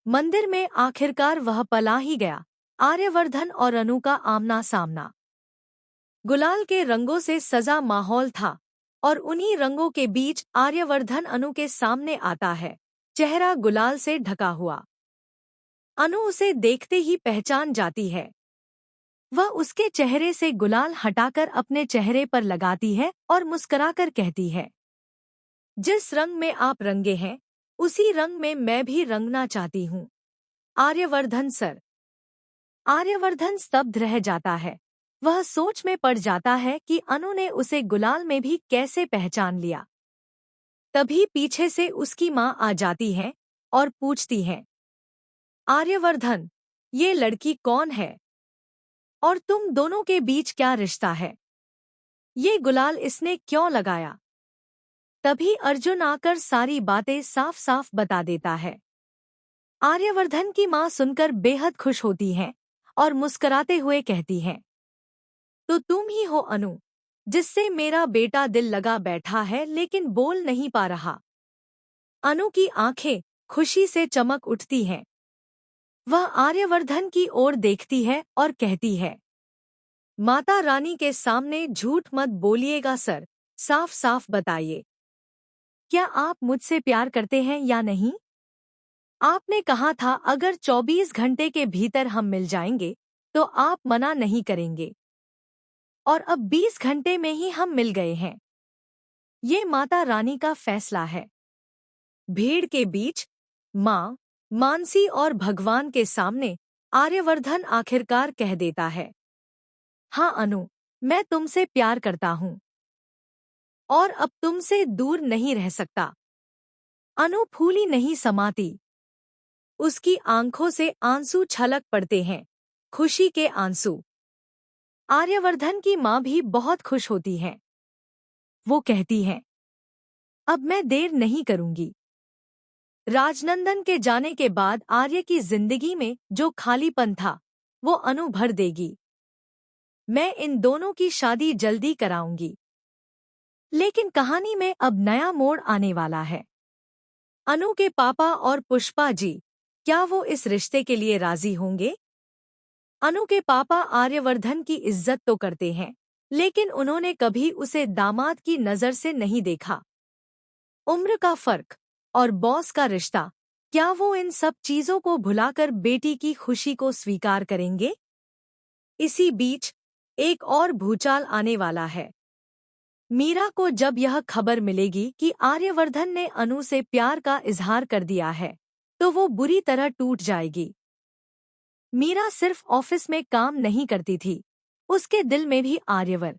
मंदिर में आखिरकार वह पल आ ही गया, आर्यवर्धन और अनु का आमना सामना। गुलाल के रंगों से सजा माहौल था और उन्हीं रंगों के बीच आर्यवर्धन अनु के सामने आता है, चेहरा गुलाल से ढका हुआ। अनु उसे देखते ही पहचान जाती है। वह उसके चेहरे से गुलाल हटाकर अपने चेहरे पर लगाती है और मुस्कुराकर कहती है, जिस रंग में आप रंगे हैं उसी रंग में मैं भी रंगना चाहती हूँ। आर्यवर्धन सर। आर्यवर्धन स्तब्ध रह जाता है। वह सोच में पड़ जाता है कि अनु ने उसे गुलाल में भी कैसे पहचान लिया। तभी पीछे से उसकी माँ आ जाती है और पूछती है, आर्यवर्धन, ये लड़की कौन है और तुम दोनों के बीच क्या रिश्ता है? ये गुलाल इसने क्यों लगाया? तभी अर्जुन आकर सारी बातें साफ साफ बता देता है। आर्यवर्धन की माँ सुनकर बेहद खुश होती हैं और मुस्कुराते हुए कहती हैं, तो तुम ही हो अनु, जिससे मेरा बेटा दिल लगा बैठा है लेकिन बोल नहीं पा रहा। अनु की आंखें खुशी से चमक उठती हैं। वह आर्यवर्धन की ओर देखती है और कहती है, माता रानी के सामने झूठ मत बोलिएगा सर, साफ साफ बताइए, क्या आप मुझसे प्यार करते हैं या नहीं? आपने कहा था अगर 24 घंटे के भीतर हम मिल जाएंगे तो आप मना नहीं करेंगे, और अब 20 घंटे में ही हम मिल गए हैं। ये माता रानी का फैसला है। भीड़ के बीच माँ, मानसी और भगवान के सामने आर्यवर्धन आखिरकार कह देता है, हाँ अनु, मैं तुमसे प्यार करता हूँ और अब तुमसे दूर नहीं रह सकता। अनु फूली नहीं समाती। उसकी आंखों से आंसू छलक पड़ते हैं, खुशी के आंसू। आर्यवर्धन की माँ भी बहुत खुश होती है। वो कहती है, अब मैं देर नहीं करूंगी। राजनंदन के जाने के बाद आर्य की जिंदगी में जो खालीपन था वो अनु भर देगी। मैं इन दोनों की शादी जल्दी कराऊंगी। लेकिन कहानी में अब नया मोड़ आने वाला है। अनु के पापा और पुष्पा जी, क्या वो इस रिश्ते के लिए राजी होंगे? अनु के पापा आर्यवर्धन की इज्जत तो करते हैं, लेकिन उन्होंने कभी उसे दामाद की नज़र से नहीं देखा। उम्र का फर्क और बॉस का रिश्ता, क्या वो इन सब चीजों को भुलाकर बेटी की खुशी को स्वीकार करेंगे? इसी बीच एक और भूचाल आने वाला है। मीरा को जब यह खबर मिलेगी कि आर्यवर्धन ने अनु से प्यार का इजहार कर दिया है, तो वो बुरी तरह टूट जाएगी। मीरा सिर्फ ऑफिस में काम नहीं करती थी, उसके दिल में भी आर्यवर